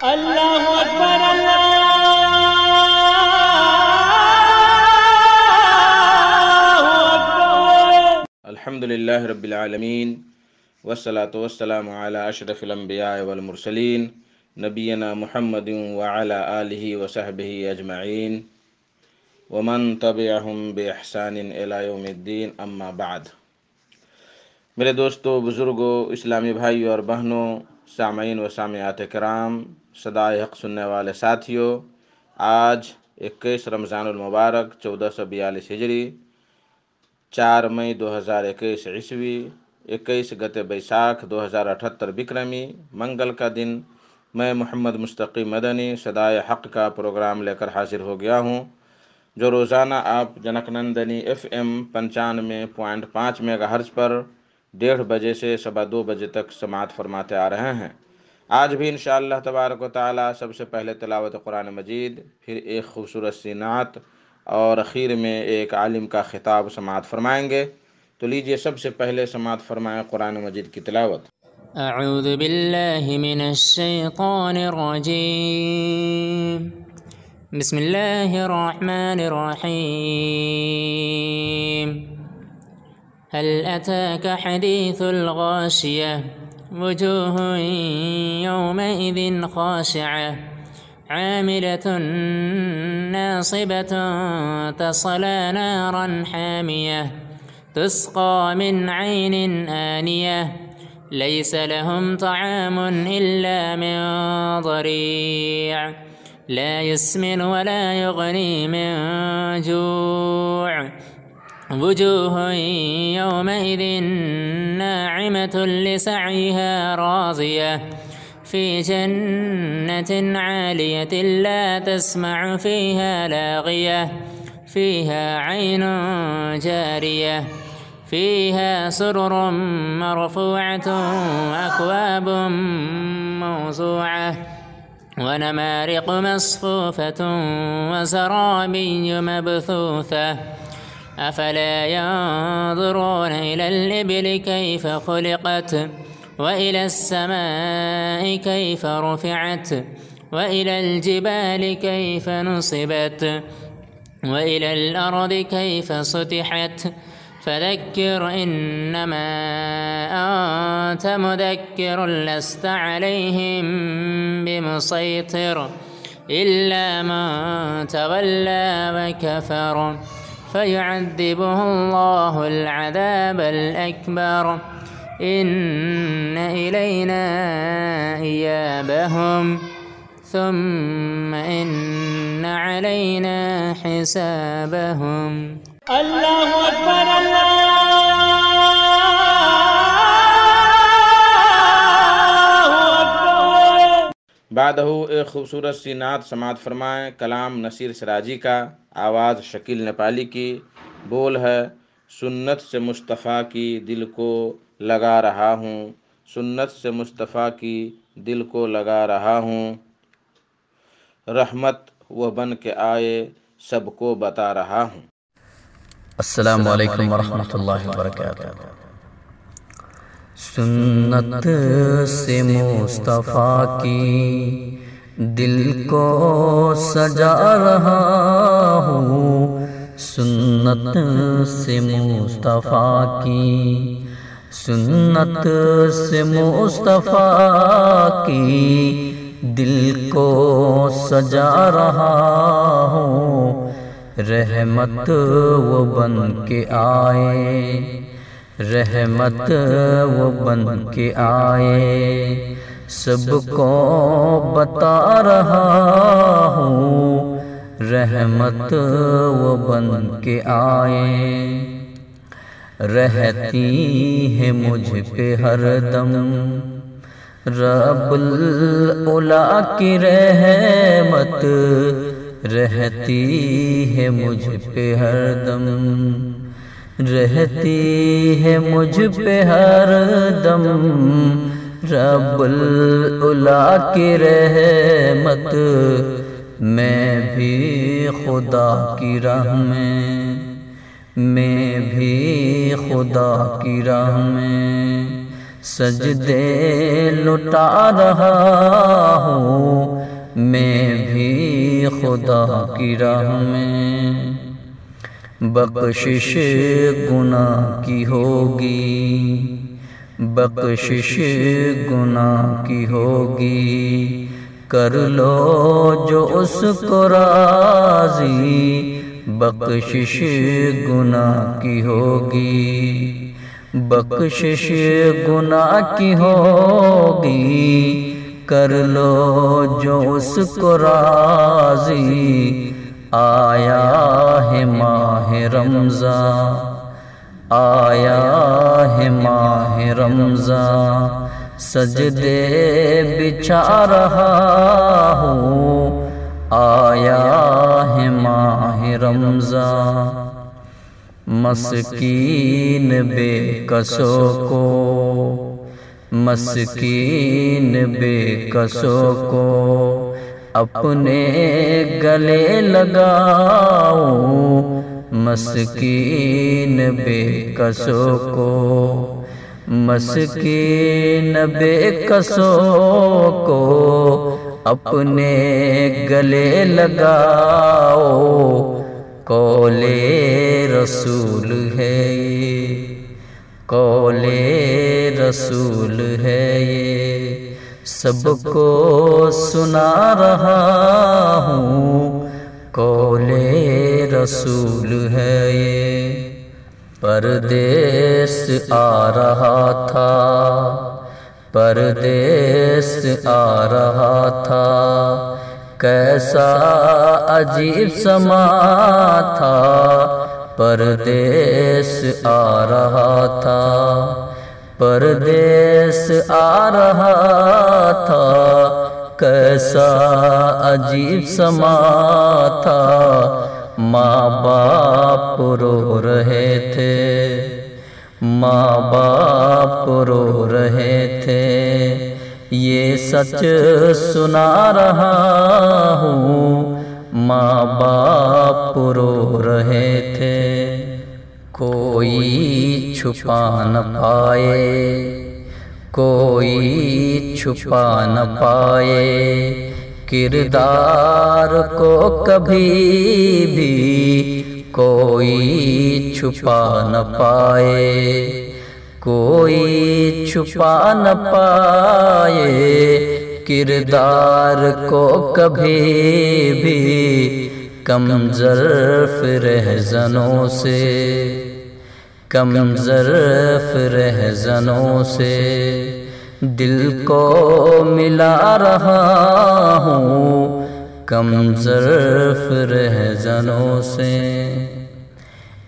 اللہ اکبر اللہ اکبر۔ الحمدللہ رب العالمین والصلاة والسلام علی اشرف الانبیاء والمرسلین نبینا محمد وعلی آلہ وصحبہ اجمعین ومن تبعہم باحسان الی یوم الدین، اما بعد۔ میرے دوستو، بزرگوں، اسلامی بھائیوں اور بہنوں، سامعین و سامعات کرام، صدائے حق سننے والے ساتھیوں، آج 21 رمضان المبارک 1442 ہجری، 4 مئی 2021 عیسوی، 21 گتے بیساکھ 2078 بکرمی، منگل کا دن، میں محمد مستقی مدنی صدائے حق کا پروگرام لے کر حاضر ہو گیا ہوں، جو روزانہ آپ junk Nandini FM 95.5 mega hertz پر 1:30 بجے سے 2:15 بجے تک سماعت فرماتے آ رہے ہیں۔ آج بھی انشاءاللہ تبارک و تعالی سب سے پہلے تلاوت قرآن مجید، پھر ایک خوبصورت سی نعت اور اخیر میں ایک عالم کا خطاب سماعت فرمائیں گے۔ تو لیجئے سب سے پہلے سماعت فرمائیں قرآن مجید کی تلاوت۔ اعوذ باللہ من الشیطان الرجیم، بسم اللہ الرحمن الرحیم۔ هل أتاك حديث الغاشية، وجوه يومئذ خاشعة، عاملة ناصبة، تصلى نارا حامية، تسقى من عين آنية، ليس لهم طعام إلا من ضريع، لا يسمن ولا يغني من جوع، وجوه يومئذ ناعمة لسعيها راضية، في جنة عالية لا تسمع فيها لاغية، فيها عين جارية، فيها سرر مرفوعة، أكواب موضوعة، ونمارق مصفوفة، وزرابي مبثوثة، أفلا ينظرون إلى الإبل كيف خلقت، وإلى السماء كيف رفعت، وإلى الجبال كيف نصبت، وإلى الأرض كيف سطحت، فذكر إنما أنت مذكر، لست عليهم بمسيطر، إلا من تولى وكفر، فيعذبه الله العذاب الأكبر، إن إلينا إيابهم، ثم إن علينا حسابهم۔ اللہ اکبر اللہ اکبر۔ بعدہ ایک خوبصورت سی نعت سماعت فرمائیں، کلام نصیر سراجی کا، آواز شکیل نیپالی کی، بول ہے: سنت سے مصطفیٰ کی دل کو لگا رہا ہوں، سنت سے مصطفیٰ کی دل کو لگا رہا ہوں، رحمت وہ بن کے آئے سب کو بتا رہا ہوں۔ السلام علیکم ورحمۃ اللہ وبرکاتہ۔ سنت سے مصطفیٰ کی دل کو سجا رہا ہوں، سنت سے مصطفیٰ کی، سنت سے مصطفیٰ کی دل کو سجا رہا ہوں، رحمت وہ بن کے آئے، رحمت وہ بن کے آئے سب کو بتا رہا ہوں، رحمت وہ بن کے آئے، رہتی ہے مجھ پہ ہر دم رب العلا کی رحمت، رہتی ہے مجھ پہ ہر دم، رہتی ہے مجھ پہ ہر دم رب العلا کی رحمت، میں بھی خدا کی راہ میں بھی خدا کی راہ میں سجدے لٹا رہا ہوں، خدا کی راہ میں بخشش گناہ کی ہوگی، بخشش گناہ کی ہوگی، کر لو جو اس کو راضی، بخشش گناہ کی ہوگی، بخشش گناہ کی ہوگی، کر لو جو اس کو راضی۔ آیا ہے ماہ رمضان، آیا ہے ماہ رمضان، سجدے بچھا رہا ہوں، آیا ہے ماہ رمضان، مسکین بے کسوں کو، مسکین بے کسوں کو اپنے گلے لگاؤ، مسکین بے کسوں کو، مسکین بے کسوں کو اپنے گلے لگاؤ، قول رسول ہے یہ، قول رسول ہے یہ، سب کو سنا رہا ہوں، قول رسول ہے یہ۔ پردیس آ رہا تھا، پردیس آ رہا تھا، کیسا عجیب سما تھا، پردیس آ رہا تھا، پردیس آ رہا تھا، کیسا عجیب سما تھا، ماں باپ رو رہے تھے، ماں باپ رو رہے تھے، یہ سچ سنا رہا ہوں، ماں باپ رو رہے تھے، کوئی چھپا نہ پائے، کوئی چھپا نہ پائے کردار کو کبھی بھی، کوئی چھپا نہ پائے، کوئی چھپا نہ پائے کردار کو کبھی بھی، کم ظرف رہزنوں سے، کم ظرف رہزنوں سے دل کو ملا رہا ہوں، کم ظرف رہزنوں سے،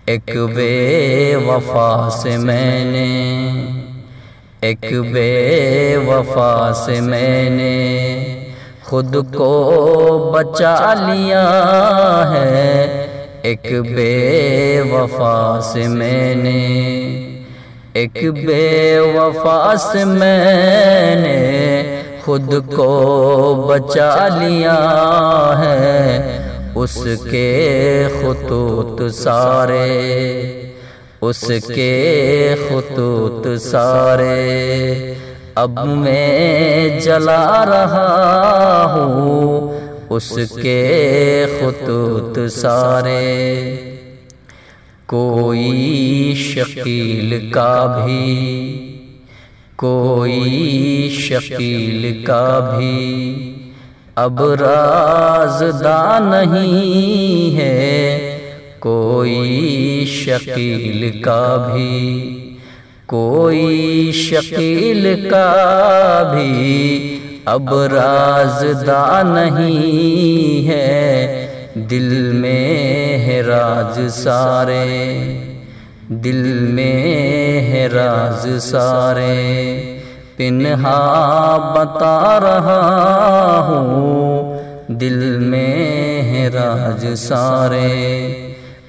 ایک بے وفا سے میں نے، ایک بے وفا سے میں نے خود کو بچا لیا ہے، ایک بے وفا سے میں نے، ایک بے وفا سے میں نے خود کو بچا لیا ہے، اس کے خطوط سارے، اس کے خطوط سارے اب میں جلا رہا ہوں، اس کے خطوط سارے، کوئی شکیل کا بھی، کوئی شکیل کا بھی اب رازداں نہیں ہے، کوئی شکیل کا بھی، کوئی شکیل کا بھی اب رازداں نہیں ہے، دل میں ہے راز سارے، دل میں ہے راز سارے، پنہا بتا رہا ہوں، دل میں ہے راز سارے،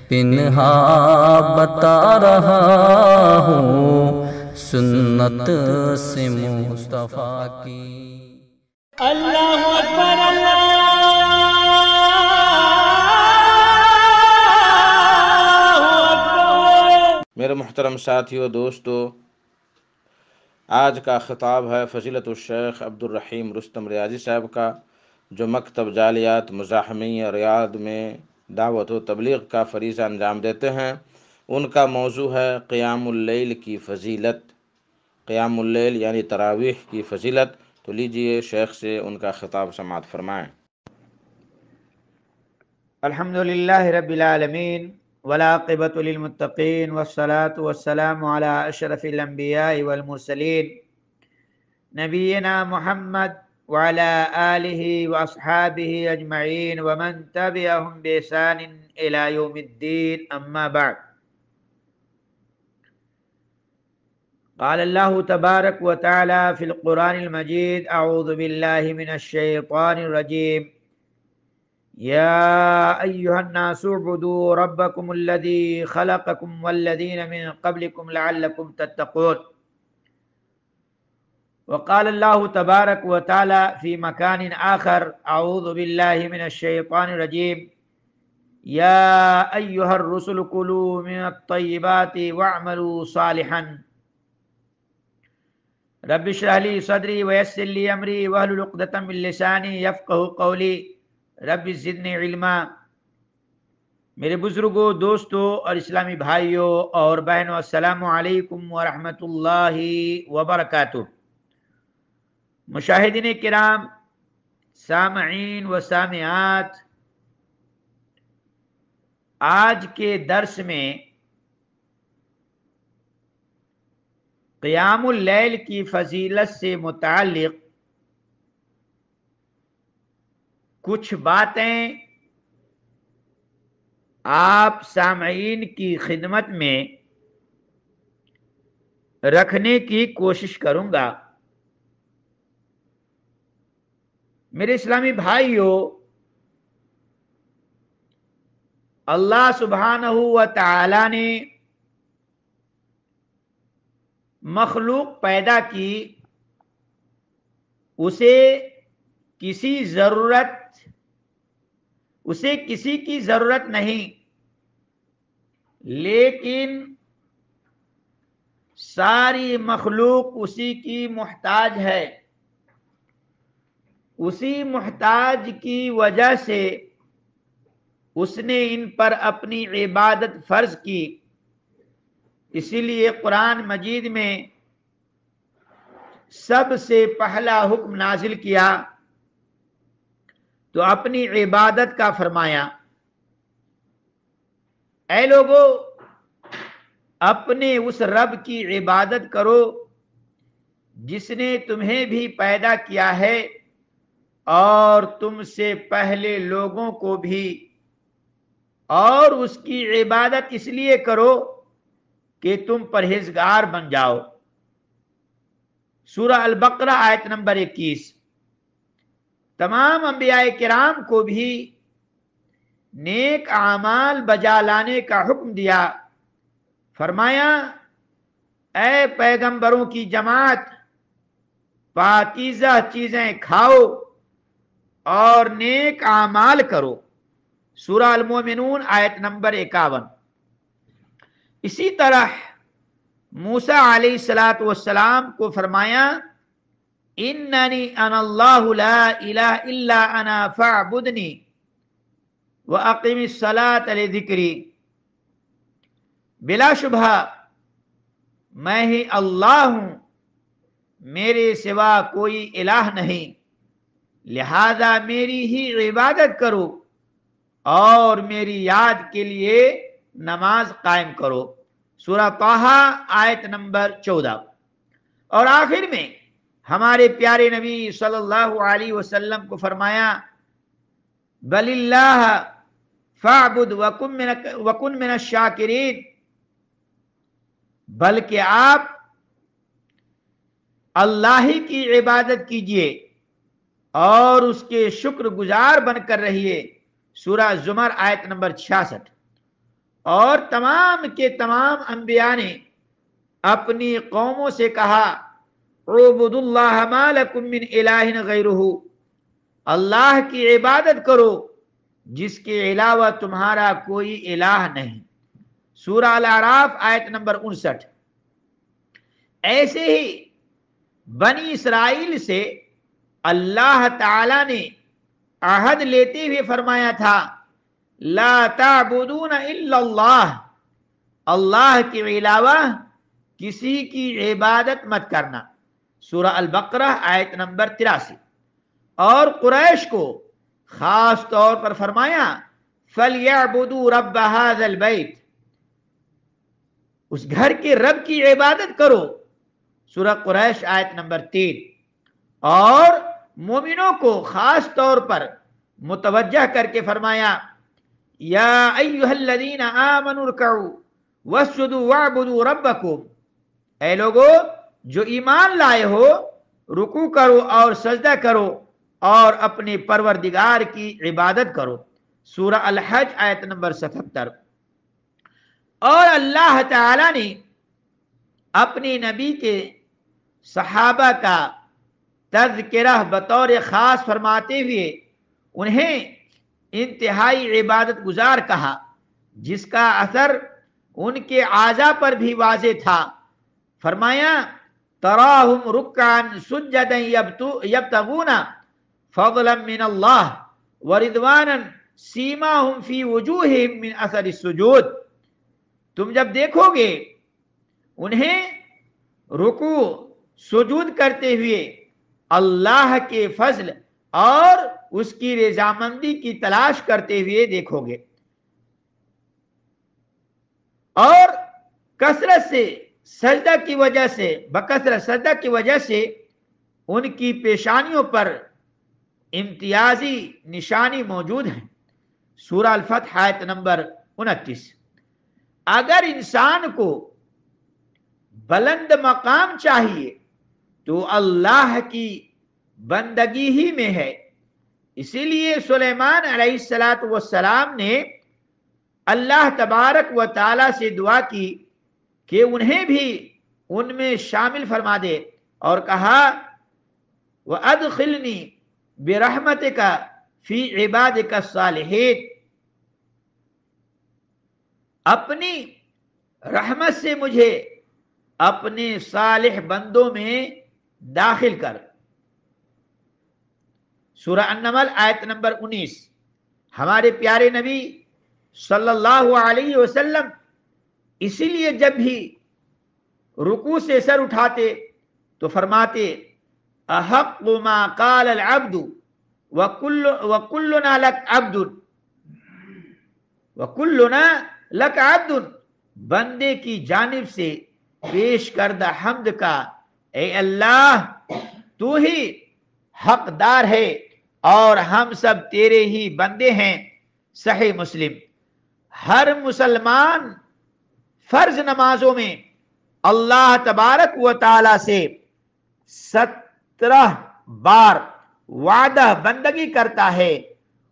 پنہا بتا رہا ہوں، سنت سے مصطفیٰ کی۔ اللہ اکبر، اللہ اکبر۔ میرے محترم ساتھیو، دوستو، آج کا خطاب ہے فضیلت الشیخ عبدالرحیم رستم ریاضی صاحب کا، جو مکتب جالیات مزاحمی ریاض میں دعوت و تبلیغ کا فریضہ انجام دیتے ہیں، ان کا موضوع ہے قیام اللیل کی فضیلت، قیام اللیل یعنی تراویح کی فضیلت۔ تو لیجئے شیخ سے ان کا خطاب سماعت فرمائیں۔ الحمدللہ رب العالمین والعاقبۃ للمتقین والصلاة والسلام علی اشرف الانبیاء والمرسلین نبینا محمد وعلی آلہ واصحابہ اجمعین ومن تبعہم بإحسان الی یوم الدین، اما بعد۔ قال اللہ تبارک و تعالی فی القرآن المجید، اعوذ باللہ من الشیطان الرجیم، یا ایہا الناس اعبدوا ربکم الذی خلقکم والذین من قبلکم لعلکم تتقون۔ وقال اللہ تبارک و تعالی فی مکان آخر، اعوذ باللہ من الشیطان الرجیم، یا ایہا الرسل کلوا من الطیبات واعملوا صالحا رب اشرح لی صدری ویسر لی امری واحلل عقدۃ من لسانی یفقہوا قولی رب زدنی علما۔ میرے بزرگوں، دوستوں اور اسلامی بھائیوں اور بہنوں، السلام علیکم ورحمۃ اللہ وبرکاتہ۔ مشاہدین کرام، سامعین و سامعات، آج کے درس میں قیام اللیل کی فضیلت سے متعلق کچھ باتیں آپ سامعین کی خدمت میں رکھنے کی کوشش کروں گا۔ میرے اسلامی بھائیوں، اللہ سبحانہ و تعالی نے مخلوق پیدا کی، اسے کسی کی ضرورت نہیں، لیکن ساری مخلوق اسی کی محتاج ہے۔ اسی محتاج کی وجہ سے اس نے ان پر اپنی عبادت فرض کی۔ اسی لیے قرآن مجید میں سب سے پہلا حکم نازل کیا تو اپنی عبادت کا فرمایا، اے لوگو اپنے اس رب کی عبادت کرو جس نے تمہیں بھی پیدا کیا ہے اور تم سے پہلے لوگوں کو بھی، اور اس کی عبادت اس لیے کرو کہ تم پرہیزگار بن جاؤ۔ سورہ البقرہ آیت نمبر 21۔ تمام انبیاء کرام کو بھی نیک اعمال بجا لانے کا حکم دیا، فرمایا اے پیغمبروں کی جماعت، پاکیزہ چیزیں کھاؤ اور نیک اعمال کرو۔ سورہ المومنون آیت نمبر 51۔ اسی طرح موسیٰ علیہ السلام کو فرمایا اننی انا اللہ لا الہ الا انا فاعبدنی واقم الصلاۃ لذکری، بلا شبہ میں ہی اللہ ہوں، میرے سوا کوئی الہ نہیں، لہذا میری ہی عبادت کرو اور میری یاد کے لیے نماز قائم کرو۔ سورہ طٰہٰ آیت نمبر 14۔ اور آخر میں ہمارے پیارے نبی صلی اللہ علیہ وسلم کو فرمایا بل اللہ فاعبد وکن من الشاکرین، بلکہ آپ اللہ ہی کی عبادت کیجئے اور اس کے شکر گزار بن کر رہیے۔ سورہ زمر آیت نمبر 66۔ اور تمام کے تمام انبیاء نے اپنی قوموں سے کہا اعبدوا اللہ ما لکم من الہ غیرہ، اللہ کی عبادت کرو جس کے علاوہ تمہارا کوئی الہ نہیں۔ سورہ الاعراف آیت نمبر 59۔ ایسے ہی بنی اسرائیل سے اللہ تعالی نے عہد لیتے ہوئے فرمایا تھا لا تعبدون الا اللہ، اللہ کے علاوہ کسی کی عبادت مت کرنا، سورہ البقرہ آیت نمبر 83۔ اور قریش کو خاص طور پر فرمایا فَلْيَعْبُدُوا رَبَّ هَذَا الْبَيْتِ، اس گھر کے رب کی عبادت کرو، سورہ قریش آیت نمبر 3۔ اور مومنوں کو خاص طور پر متوجہ کر کے فرمایا یا ایھا الذین آمنوا ارکعوا واسجدوا واعبدوا ربکم، اے لوگو جو ایمان لائے ہو رکوع کرو اور سجدہ کرو اور اپنے پروردگار کی عبادت کرو، سورہ الحج آیت نمبر 77۔ اور اللہ تعالی نے اپنے نبی کے صحابہ کا تذکرہ بطور خاص فرماتے ہوئے انہیں انتہائی عبادت گزار کہا، جس کا اثر ان کے اعضاء پر بھی واضح تھا۔ فرمایا تراہم رکعا سجدا یبتغون فضلا من اللہ ورضوانا سیماہم فی وجوہہم من اثر السجود، تم جب دیکھو گے انہیں رکوع سجود کرتے ہوئے اللہ کے فضل اور اس کی رضامندی کی تلاش کرتے ہوئے دیکھو گے، اور کثرت سے سجدہ کی وجہ سے بکثرت سجدہ کی وجہ سے ان کی پیشانیوں پر امتیازی نشانی موجود ہیں، سورہ الفتح آیت نمبر 29۔ اگر انسان کو بلند مقام چاہیے تو اللہ کی بندگی ہی میں ہے، اسی لیے سلیمان علیہ السلام نے اللہ تبارک و تعالی سے دعا کی کہ انہیں بھی ان میں شامل فرما دے، اور کہا وَأَدْخِلْنِي بِرَحْمَتِكَ فِي عِبَادِكَ الصَّالِحِينَ، اپنی رحمت سے مجھے اپنے صالح بندوں میں داخل کر، سورہ النمل آیت نمبر 19۔ ہمارے پیارے نبی صلی اللہ علیہ وسلم اسی لیے جب بھی رکوع سے سر اٹھاتے تو فرماتے احق ما قال العبد وکلنا لک عبد، وکلنا لک عبد، بندے کی جانب سے پیش کردہ حمد کا اے اللہ تو ہی حقدار ہے اور ہم سب تیرے ہی بندے ہیں، صحیح مسلم۔ ہر مسلمان فرض نمازوں میں اللہ تبارک و تعالی سے 17 بار وعدہ بندگی کرتا ہے،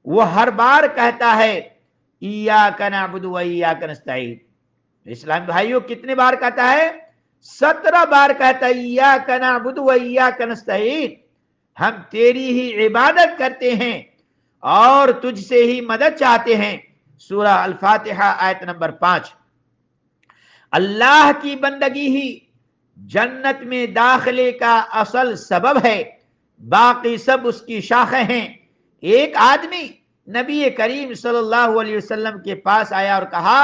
وہ ہر بار کہتا ہے ایاک نعبد و ایاک نستعین۔ اسلام بھائیوں کتنے بار کہتا ہے؟ 17 بار کہتا ہے ایاک نعبد و ایاک نستعین، ہم تیری ہی عبادت کرتے ہیں اور تجھ سے ہی مدد چاہتے ہیں، سورہ الفاتحہ آیت نمبر 5۔ اللہ کی بندگی ہی جنت میں داخلے کا اصل سبب ہے، باقی سب اس کی شاخیں ہیں۔ ایک آدمی نبی کریم صلی اللہ علیہ وسلم کے پاس آیا اور کہا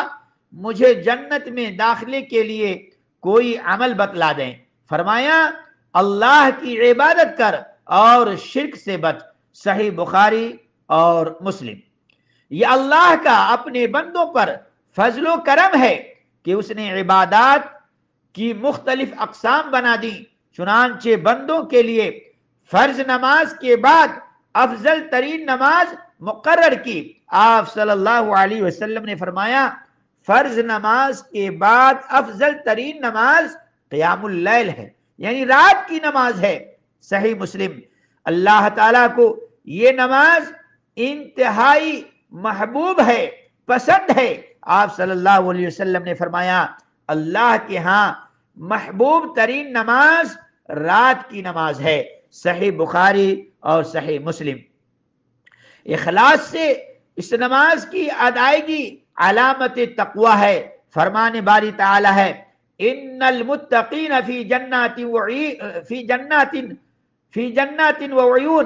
مجھے جنت میں داخلے کے لیے کوئی عمل بتلا دیں۔ فرمایا اللہ کی عبادت کر اور شرک سے بچ، صحیح بخاری اور مسلم۔ یہ اللہ کا اپنے بندوں پر فضل و کرم ہے کہ اس نے عبادات کی مختلف اقسام بنا دی، چنانچہ بندوں کے لیے فرض نماز کے بعد افضل ترین نماز مقرر کی۔ آپ صلی اللہ علیہ وسلم نے فرمایا فرض نماز کے بعد افضل ترین نماز قیام اللیل ہے، یعنی رات کی نماز ہے، صحیح مسلم۔ اللہ تعالیٰ کو یہ نماز انتہائی محبوب ہے، پسند ہے۔ آپ صلی اللہ علیہ وسلم نے فرمایا اللہ کے ہاں محبوب ترین نماز رات کی نماز ہے، صحیح بخاری اور صحیح مسلم۔ اخلاص سے اس نماز کی ادائیگی علامت تقوی ہے۔ فرمان باری تعالی ہے ان المتقین فی جنات وعیون،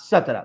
17।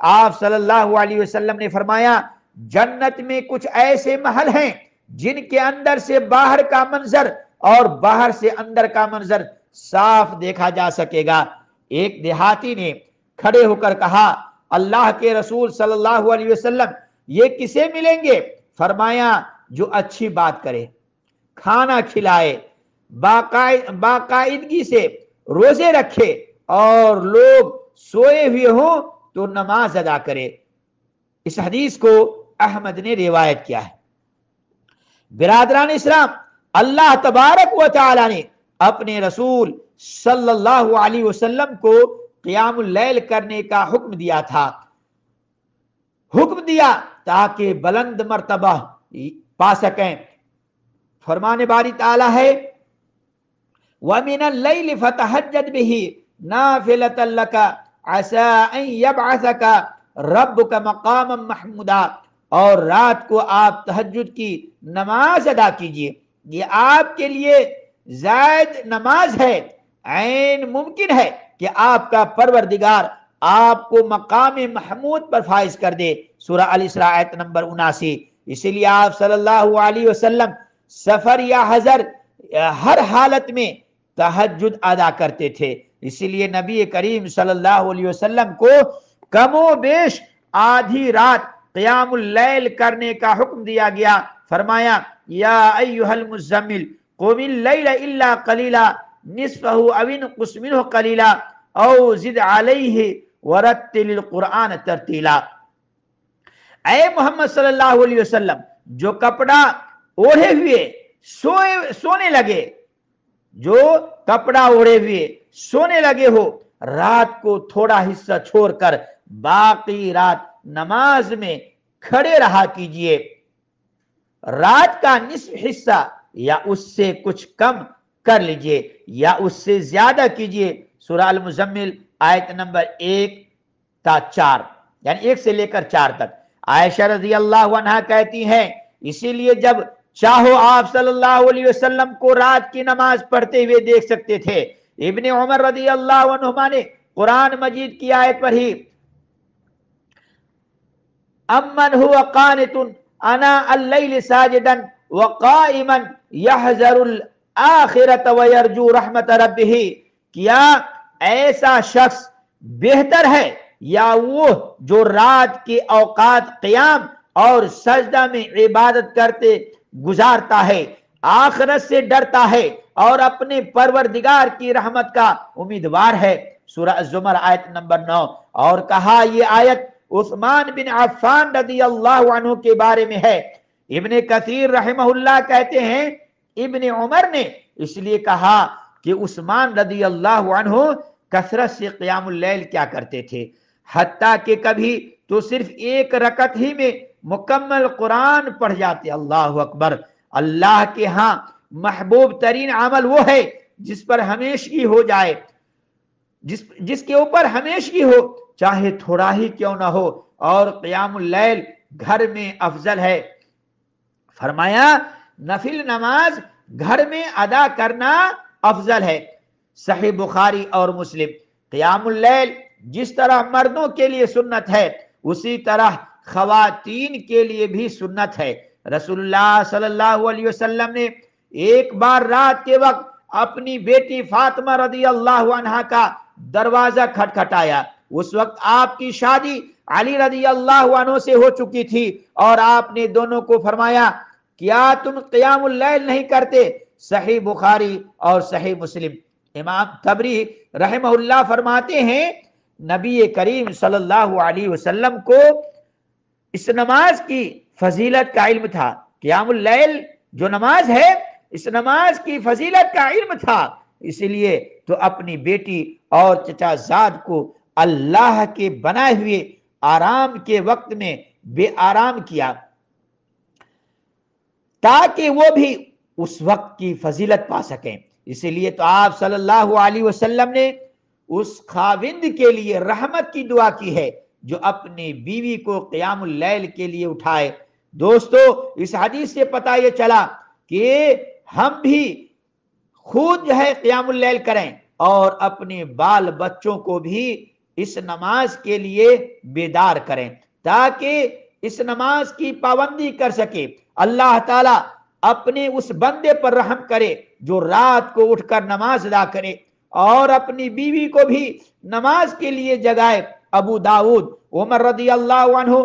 آپ صلی اللہ علیہ وسلم نے فرمایا جنت میں کچھ ایسے محل ہیں جن کے اندر سے باہر کا منظر اور باہر سے اندر کا منظر صاف دیکھا جا سکے گا۔ ایک دیہاتی نے کھڑے ہو کر کہا اللہ کے رسول صلی اللہ علیہ وسلم یہ کسے ملیں گے؟ فرمایا جو اچھی بات کرے، کھانا کھلائے، باقاعدگی سے روزے رکھے اور لوگ سوئے ہوئے ہوں تو نماز ادا کرے۔ اس حدیث کو احمد نے روایت کیا ہے۔ برادران اسلام، اللہ تبارک و تعالی نے اپنے رسول صلی اللہ علیہ وسلم کو قیام اللیل کرنے کا حکم دیا تھا، حکم دیا تاکہ بلند مرتبہ پا سکیں۔ فرمان باری تعالی ہے وَمِنَ اللَّيْلِ فَتَهَجَّدْ بِهِ نَافِلَةً لَكَ عَسَىٰ أَن يَبْعَثَكَ رَبُّكَ مَقَامًا مَحْمُودًا، اور رات کو آپ تہجد کی نماز ادا کیجئے، یہ آپ کے لیے زائد نماز ہے، عین ممکن ہے کہ آپ کا پروردگار آپ کو مقام محمود پر فائز کر دے۔ سورہ الاسراء آیت نمبر 79۔ اسی لیے آپ صلی اللہ علیہ وسلم سفر یا حضر ہر حالت میں تہجد ادا کرتے تھے۔ اسی لیے نبی کریم صلی اللہ علیہ وسلم کو کم و بیش آدھی رات قیام اللیل کرنے کا حکم دیا گیا۔ فرمایا یا ایھا المزمل قم اللیل الا قلیلا نصفہ او انقص منہ قلیلا او زد علیہ ورتل القرآن ترتیلا۔ اے محمد صلی اللہ علیہ وسلم، جو کپڑا اوڑھے ہوئے سونے لگے، جو کپڑا اوڑھے ہوئے سونے لگے ہو، رات کو تھوڑا حصہ چھوڑ کر باقی رات نماز میں کھڑے رہا کیجئے۔ رات کا نصف حصہ یا اس سے کچھ کم کر لیجئے یا اس سے زیادہ کیجئے۔ سورہ المزمل آیت نمبر 1 تا 4، یعنی 1 سے لے کر 4 تک۔ عائشہ رضی اللہ عنہا کہتی ہیں اسی لیے جب چاہو آپ صلی اللہ علیہ وسلم کو رات کی نماز پڑھتے ہوئے دیکھ سکتے تھے۔ ابن عمر رضی اللہ عنہما نے قرآن مجید کی آیت پڑھی امن هو قانت اناء اللیل ساجدا وقائما یحذر الآخرۃ ویرجو رحمت ربہ، کیا ایسا شخص بہتر ہے یا وہ جو رات کے اوقات قیام اور سجدہ میں عبادت کرتے گزارتا ہے، آخرت سے ڈرتا ہے اور اپنے پروردگار کی رحمت کا امیدوار ہے۔ سورہ الزمر آیت نمبر 9۔ اور کہا یہ آیت عثمان بن عفان رضی اللہ عنہ کے بارے میں ہے۔ ابن کثیر رحمہ اللہ کہتے ہیں ابن عمر نے اس لیے کہا کہ عثمان رضی اللہ عنہ کثرت سے قیام اللیل کیا کرتے تھے، حتیٰ کہ کبھی تو صرف ایک رکعت ہی میں مکمل قرآن پڑھ جاتے۔ اللہ اکبر۔ اللہ کے ہاں محبوب ترین عمل وہ ہے جس پر ہمیشگی ہو جائے، جس کے اوپر ہمیشگی ہو، چاہے تھوڑا ہی کیوں نہ ہو، اور قیام اللیل گھر میں افضل ہے۔ فرمایا نفل نماز گھر میں ادا کرنا افضل ہے۔ صحیح بخاری اور مسلم۔ قیام اللیل جس طرح مردوں کے لیے سنت ہے اسی طرح خواتین کے لیے بھی سنت ہے۔ رسول اللہ صلی اللہ علیہ وسلم نے ایک بار رات کے وقت اپنی بیٹی فاطمہ رضی اللہ عنہا کا دروازہ کھٹکھٹایا۔ اس وقت آپ کی شادی علی رضی اللہ عنہ سے ہو چکی تھی اور آپ نے دونوں کو فرمایا کیا تم قیام اللیل نہیں کرتے؟ صحیح بخاری اور صحیح مسلم۔ امام طبری رحمہ اللہ فرماتے ہیں نبی کریم صلی اللہ علیہ وسلم کو اس نماز کی فضیلت کا علم تھا۔ قیام اللیل جو نماز ہے اس نماز کی فضیلت کا علم تھا، اس لیے تو اپنی بیٹی اور چچا زاد کو اللہ کے بنائے ہوئے آرام کے وقت میں بے آرام کیا تاکہ وہ بھی اس وقت کی فضیلت پا سکیں۔ اسی لیے تو آپ صلی اللہ علیہ وسلم نے اس خاوند کے لیے رحمت کی دعا کی ہے جو اپنی بیوی کو قیام اللیل کے لیے اٹھائے۔ دوستو اس حدیث سے پتہ یہ چلا کہ ہم بھی خود جو ہے قیام اللیل کریں اور اپنے بال بچوں کو بھی اس نماز کے لیے بیدار کریں تاکہ اس نماز کی پابندی کر سکے۔ اللہ تعالیٰ اپنے اس بندے پر رحم کرے جو رات کو اٹھ کر نماز ادا کرے اور اپنی بیوی کو بھی نماز کے لیے جگائے۔ ابو داؤد عمر رضی اللہ عنہ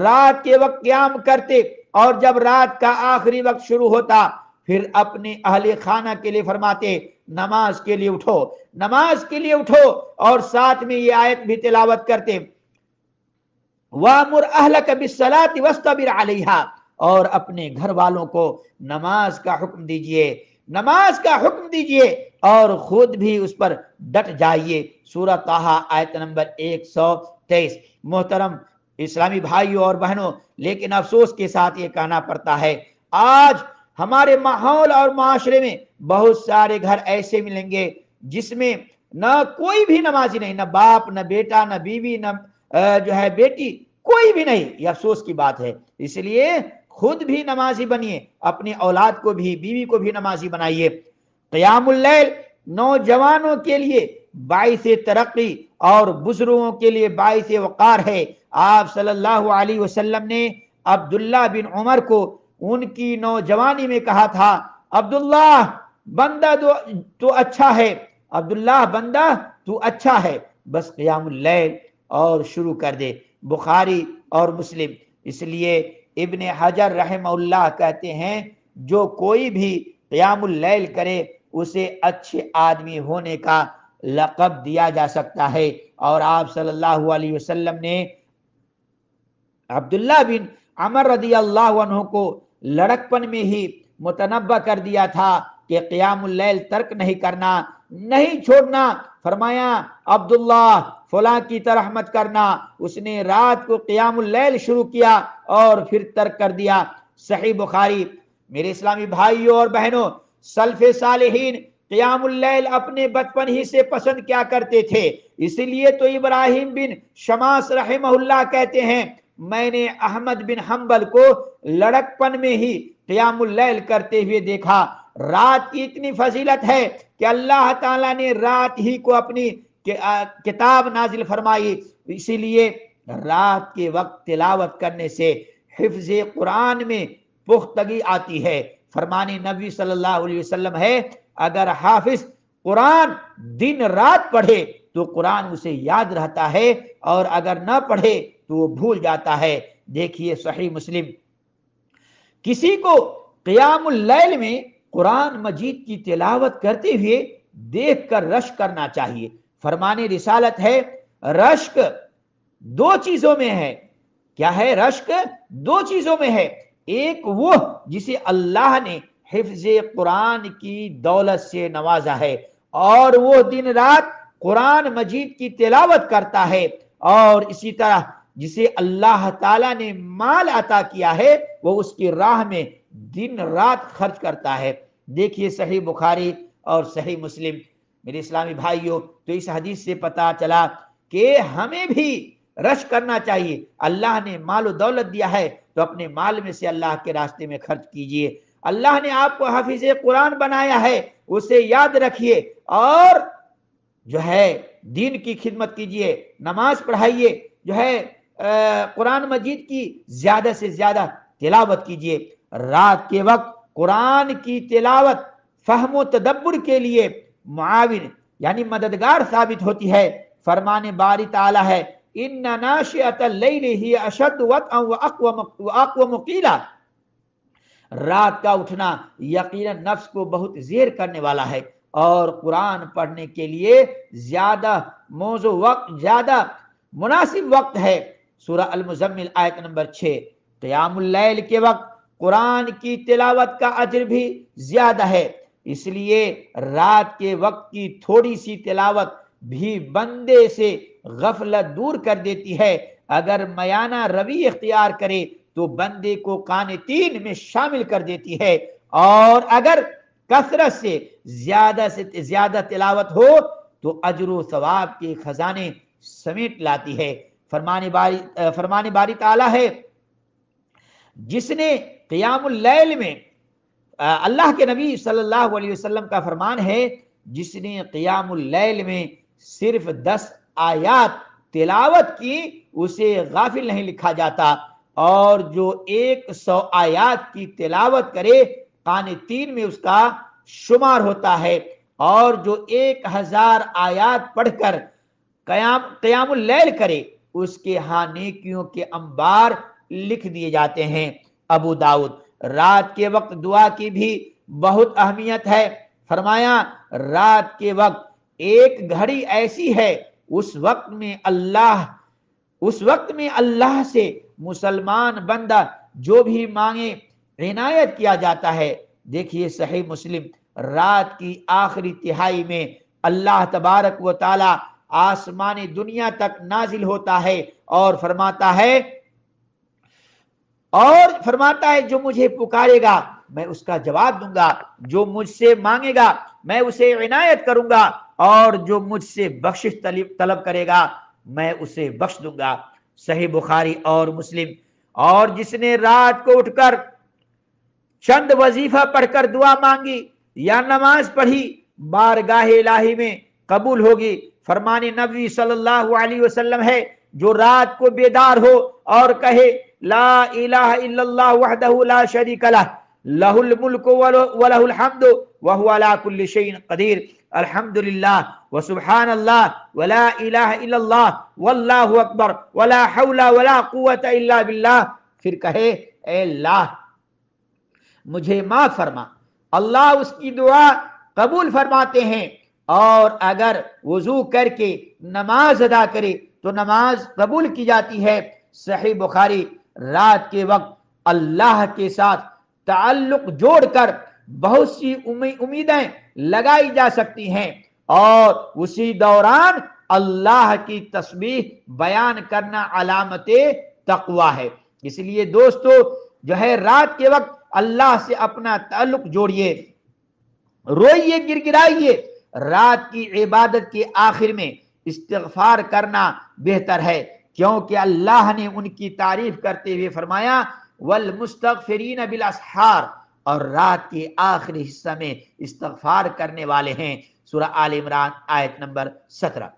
رات کے وقت قیام کرتے اور جب رات کا آخری وقت شروع ہوتا پھر اپنے اہل خانہ کے لیے فرماتے نماز کے لیے اٹھو، نماز کے لیے اٹھو، اور ساتھ میں یہ آیت بھی تلاوت کرتے وَأْمُرْ أَهْلَكَ بِالصَّلَاةِ وَاسْتَبِرْ عَلَيْهَا، اور اپنے گھر والوں کو نماز کا حکم دیجئے، نماز کا حکم دیجئے اور خود بھی اس پر ڈٹ جائیے۔ سورہ طٰہٰ آیت نمبر 123۔ محترم اسلامی بھائیوں اور بہنوں، لیکن افسوس کے ساتھ یہ کہنا پڑتا ہے آج ہمارے ماحول اور معاشرے میں بہت سارے گھر ایسے ملیں گے جس میں نہ کوئی بھی نمازی نہیں، نہ باپ، نہ بیٹا، نہ بیوی، نہ جو ہے بیٹی، کوئی بھی نہیں۔ یہ افسوس کی بات ہے۔ اس لیے خود بھی نمازی بنیے، اپنی اولاد کو بھی، بیوی کو بھی نمازی بنائیے۔ قیام اللیل نوجوانوں کے لیے باعث ترقی اور بزرگوں کے لیے باعث وقار ہے۔ آپ صلی اللہ علیہ وسلم نے عبداللہ بن عمر کو ان کی نوجوانی میں کہا تھا عبداللہ بندہ تو اچھا ہے، عبداللہ بندہ تو اچھا ہے، بس قیام اللیل اور شروع کر دے۔ بخاری اور مسلم۔ اس لیے ابن حجر رحمہ اللہ کہتے ہیں جو کوئی بھی قیام اللیل کرے اسے اچھے آدمی ہونے کا لقب دیا جا سکتا ہے۔ اور آپ صلی اللہ علیہ وسلم نے عبداللہ بن عمر رضی اللہ عنہ کو لڑکپن میں ہی متنبہ کر دیا تھا کہ قیام اللیل ترک نہیں کرنا، نہیں چھوڑنا۔ فرمایا عبداللہ فلاں کی طرح مت کرنا، اس نے رات کو قیام اللیل شروع کیا اور پھر ترک کر دیا۔ صحیح بخاری۔ میرے اسلامی بھائیوں اور بہنوں، سلف صالحین قیام اللیل اپنے بچپن ہی سے پسند کیا کرتے تھے۔ اس لیے تو ابراہیم بن شماس رحمہ اللہ کہتے ہیں میں نے احمد بن حنبل کو لڑکپن میں ہی قیام اللیل کرتے ہوئے دیکھا۔ رات کی اتنی فضیلت ہے کہ اللہ تعالیٰ نے رات ہی کو اپنی کتاب نازل فرمائی، اسی لیے رات کے وقت تلاوت کرنے سے حفظ قرآن میں پختگی آتی ہے۔ فرمان نبی صلی اللہ علیہ وسلم ہے اگر حافظ قرآن دن رات پڑھے تو قرآن اسے یاد رہتا ہے اور اگر نہ پڑھے تو وہ بھول جاتا ہے۔ دیکھیے صحیح مسلم۔ کسی کو قیام اللیل میں قرآن مجید کی تلاوت کرتے ہوئے دیکھ کر رشک کرنا چاہیے۔ فرمان رسالت ہے رشک دو چیزوں میں ہے۔ کیا ہے رشک؟ دو چیزوں میں ہے۔ ایک وہ جسے اللہ نے حفظ قرآن کی دولت سے نوازا ہے اور وہ دن رات قرآن مجید کی تلاوت کرتا ہے، اور اسی طرح جسے اللہ تعالیٰ نے مال عطا کیا ہے وہ اس کی راہ میں دن رات خرچ کرتا ہے۔ دیکھیے صحیح بخاری اور صحیح مسلم۔ میرے اسلامی بھائیوں، تو اس حدیث سے پتا چلا کہ ہمیں بھی رشک کرنا چاہیے۔ اللہ نے مال و دولت دیا ہے تو اپنے مال میں سے اللہ کے راستے میں خرچ کیجئے۔ اللہ نے آپ کو حافظ قرآن بنایا ہے، اسے یاد رکھیے اور جو ہے دین کی خدمت کیجئے، نماز پڑھائیے، جو ہے قرآن مجید کی زیادہ سے زیادہ تلاوت کیجئے۔ رات کے وقت قرآن کی تلاوت فہم و تدبر کے لیے معاون یعنی مددگار ثابت ہوتی ہے۔ فرمان باری تعالی ہے ان ناشئۃ اللیل ہی اشد وطئا واقوم قیلا، رات کا اٹھنا یقیناً نفس کو بہت زیر کرنے والا ہے اور قرآن پڑھنے کے لیے زیادہ موزوں وقت، زیادہ مناسب وقت ہے۔ سورہ المزمل آیت نمبر 6۔ قیام اللیل کے وقت قرآن کی تلاوت کا اجر بھی زیادہ ہے، اس لیے رات کے وقت کی تھوڑی سی تلاوت بھی بندے سے غفلت دور کر دیتی ہے۔ اگر میانہ روی اختیار کرے تو بندے کو قانتین میں شامل کر دیتی ہے، اور اگر کثرت سے زیادہ تلاوت ہو تو اجر و ثواب کے خزانے سمیٹ لاتی ہے۔ فرمان باری تعالی ہے جس نے قیام اللیل میں اللہ کے نبی صلی اللہ علیہ وسلم کا فرمان ہے جس نے قیام اللیل میں صرف 10 آیات تلاوت کی اسے غافل نہیں لکھا جاتا، اور جو 100 آیات کی تلاوت کرے قانتین میں اس کا شمار ہوتا ہے، اور جو 1000 آیات پڑھ کر قیام اللیل کرے اس کے ہاں نیکیوں کے انبار لکھ دیے جاتے ہیں۔ ابو داؤد، رات کے وقت دعا کی بھی بہت اہمیت ہے۔ فرمایا رات کے وقت ایک گھڑی ایسی ہے اس وقت میں اللہ سے مسلمان بندہ جو بھی مانگے عنایت کیا جاتا ہے۔ دیکھیے صحیح مسلم، رات کی آخری تہائی میں اللہ تبارک و تعالی آسمان دنیا تک نازل ہوتا ہے اور فرماتا ہے جو مجھے پکارے گا میں اس کا جواب دوں گا، جو مجھ سے مانگے گا میں اسے عنایت کروں گا، اور جو مجھ سے بخشش طلب کرے گا میں اسے بخش دوں گا۔ صحیح بخاری اور مسلم۔ اور جس نے رات کو اٹھ کر چند وظیفہ پڑھ کر دعا مانگی یا نماز پڑھی بارگاہ الہی میں قبول ہوگی۔ فرمان نبی صلی اللہ علیہ وسلم ہے جو رات کو بیدار ہو اور کہے لا الہ الا اللہ وحدہ لا شریک لہ لہ الملک ولہ الحمد وہو علی کل شیء قدیر، الحمدللہ وسبحان اللہ ولا الہ الا اللہ واللہ اکبر ولا حول ولا قوة الا باللہ، پھر کہے اے اللہ مجھے معاف فرما، اللہ اس کی دعا قبول فرماتے ہیں، اور اگر وضو کر کے نماز ادا کرے تو نماز قبول کی جاتی ہے۔ صحیح بخاری۔ رات کے وقت اللہ کے ساتھ تعلق جوڑ کر بہت سی امیدیں لگائی جا سکتی ہیں، اور اسی دوران اللہ کی تسبیح بیان کرنا علامت تقوی ہے۔ اس لیے دوستو جو ہے رات کے وقت اللہ سے اپنا تعلق جوڑیے، روئیے، گر گرائیے۔ رات کی عبادت کے آخر میں استغفار کرنا بہتر ہے، کیونکہ اللہ نے ان کی تعریف کرتے ہوئے فرمایا والمستغفرین بالاسحار، اور رات کے آخری حصہ میں استغفار کرنے والے ہیں۔ سورہ آل عمران آیت نمبر 17۔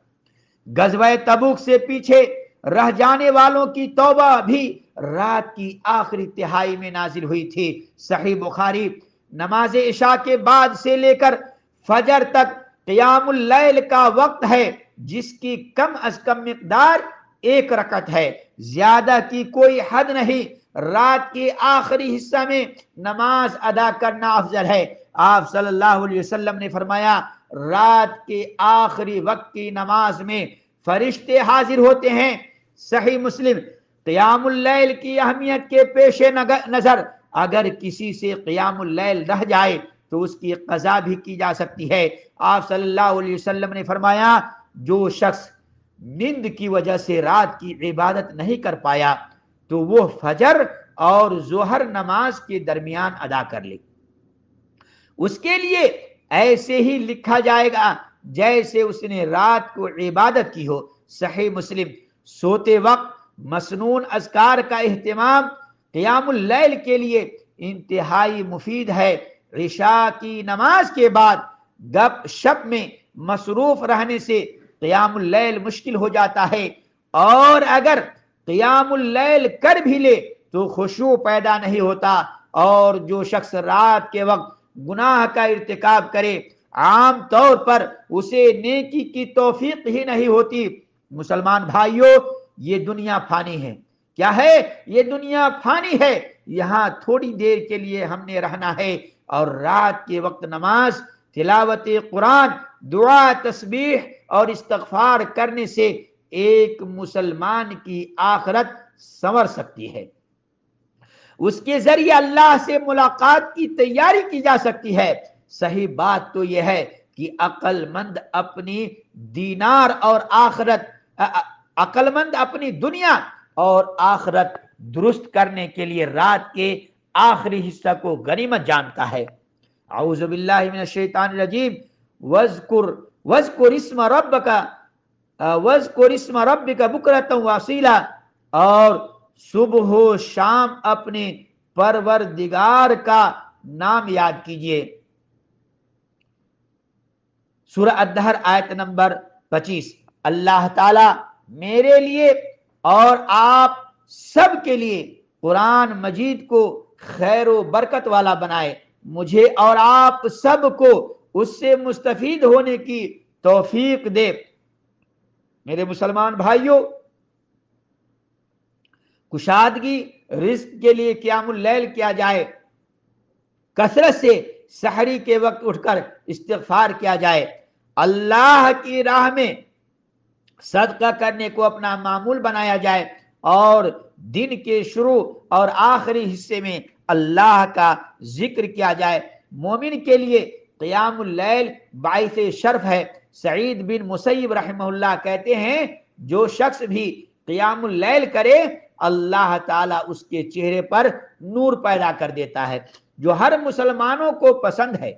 غزوہ تبوک سے پیچھے رہ جانے والوں کی توبہ بھی رات کی آخری تہائی میں نازل ہوئی تھی۔ صحیح بخاری۔ نماز عشاء کے بعد سے لے کر فجر تک قیام اللیل کا وقت ہے، جس کی کم از کم مقدار 1 رکعت ہے، زیادہ کی کوئی حد نہیں۔ رات کے آخری حصہ میں نماز ادا کرنا افضل ہے۔ آپ صلی اللہ علیہ وسلم نے فرمایا رات کے آخری وقت کی نماز میں فرشتے حاضر ہوتے ہیں۔ صحیح مسلم۔ قیام اللیل کی اہمیت کے پیش نظر اگر کسی سے قیام اللیل رہ جائے تو اس کی قضا بھی کی جا سکتی ہے۔ آپ صلی اللہ علیہ وسلم نے فرمایا جو شخص نیند کی وجہ سے رات کی عبادت نہیں کر پایا تو وہ فجر اور ظہر نماز کے درمیان ادا کر لے، اس کے لیے ایسے ہی لکھا جائے گا جیسے اس نے رات کو عبادت کی ہو۔ صحیح مسلم۔ سوتے وقت مسنون اذکار کا اہتمام قیام اللیل کے لیے انتہائی مفید ہے۔ عشاء کی نماز کے بعد گپ شپ میں مصروف رہنے سے قیام اللیل مشکل ہو جاتا ہے، اور اگر قیام اللیل کر بھی لے تو خشوع پیدا نہیں ہوتا، اور جو شخص رات کے وقت گناہ کا ارتکاب کرے عام طور پر اسے نیکی کی توفیق ہی نہیں ہوتی۔ مسلمان بھائیوں، یہ دنیا فانی ہے۔ کیا ہے؟ یہ دنیا فانی ہے، یہاں تھوڑی دیر کے لیے ہم نے رہنا ہے، اور رات کے وقت نماز، تلاوت قرآن، دعا، تسبیح اور استغفار کرنے سے ایک مسلمان کی آخرت سنور سکتی ہے، اس کے ذریعے اللہ سے ملاقات کی تیاری کی جا سکتی ہے۔ صحیح بات تو یہ ہے کہ عقل مند اپنی دنیا اور آخرت درست کرنے کے لیے رات کے آخری حصہ کو غنیمت جانتا ہے۔ اعوذ باللہ من الشیطان الرجیم۔ وَاذْكُرِ اسْمَ رَبِّكَ بُكْرَةً وَأَصِيلًا، اور صبح و شام اپنے پروردگار کا نام یاد کیجئے۔ سورہ الدہر آیت نمبر 25۔ اللہ تعالی میرے لیے اور آپ سب کے لیے قرآن مجید کو خیر و برکت والا بنائے، مجھے اور آپ سب کو اس سے مستفید ہونے کی توفیق دے۔ میرے مسلمان بھائیوں، کشادگی رزق کے لیے قیام اللیل کیا جائے، کثرت سے سحری کے وقت اٹھ کر استغفار کیا جائے، اللہ کی راہ میں صدقہ کرنے کو اپنا معمول بنایا جائے، اور دن کے شروع اور آخری حصے میں اللہ کا ذکر کیا جائے۔ مومن کے لیے قیام اللیل باعث شرف ہے۔ سعید بن مسیب رحمہ اللہ کہتے ہیں، جو شخص بھی قیام اللیل کرے اللہ تعالیٰ اس کے چہرے پر نور پیدا کر دیتا ہے، جو ہر مسلمانوں کو پسند ہے۔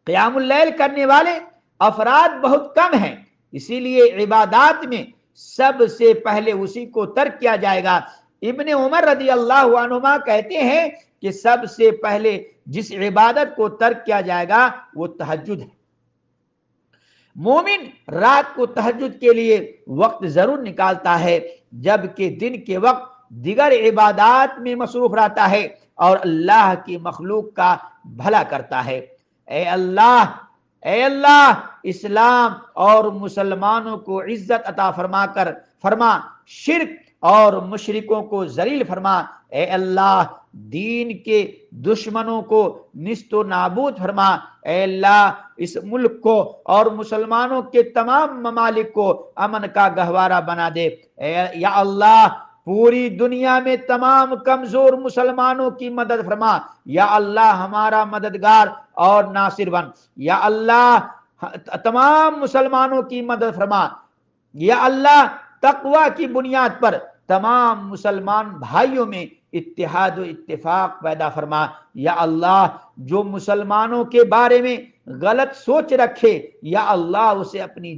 قیام اللیل کرنے والے افراد بہت کم ہیں، اسی لیے عبادات میں سب سے پہلے اسی کو ترک کیا جائے گا۔ ابن عمر رضی اللہ عنہما کہتے ہیں کہ سب سے پہلے جس عبادت کو ترک کیا جائے گا وہ تہجد ہے۔ مومن رات کو تہجد کے لیے وقت ضرور نکالتا ہے، جبکہ دن کے وقت دیگر عبادات میں مصروف رہتا ہے اور اللہ کی مخلوق کا بھلا کرتا ہے۔ اے اللہ اسلام اور مسلمانوں کو عزت عطا فرما شرک اور مشرکوں کو ذلیل فرما۔ اے اللہ دین کے دشمنوں کو نیست و نابود فرما۔ اے اللہ اس ملک کو اور مسلمانوں کے تمام ممالک کو امن کا گہوارہ بنا دے۔ یا اللہ پوری دنیا میں تمام کمزور مسلمانوں کی مدد فرما۔ یا اللہ ہمارا مددگار اور ناصر بن۔ یا اللہ تمام مسلمانوں کی مدد فرما۔ یا اللہ تقوی کی بنیاد پر تمام مسلمان بھائیوں میں اتحاد و اتفاق پیدا فرما۔ یا اللہ جو مسلمانوں کے بارے میں غلط سوچ رکھے یا اللہ اسے اپنی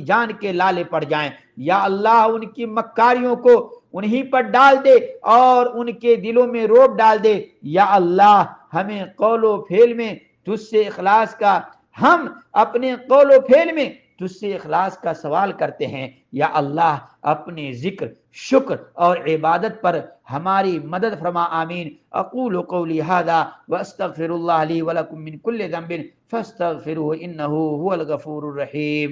جان کے لالے پڑ جائیں۔ یا اللہ ان کی مکاریوں کو انہی پر ڈال دے اور ان کے دلوں میں رعب ڈال دے۔ یا اللہ ہمیں قول و فعل میں تجھ سے اخلاص کا ہم اپنے قول و فعل میں تجھ سے اخلاص کا سوال کرتے ہیں۔ یا اللہ اپنے ذکر، شکر اور عبادت پر ہماری مدد فرما۔ آمین۔ اقول قولی ھذا واستغفر اللہ لی ولکم من کل ذنب فاستغفروہ انہ هو الغفور الرحیم۔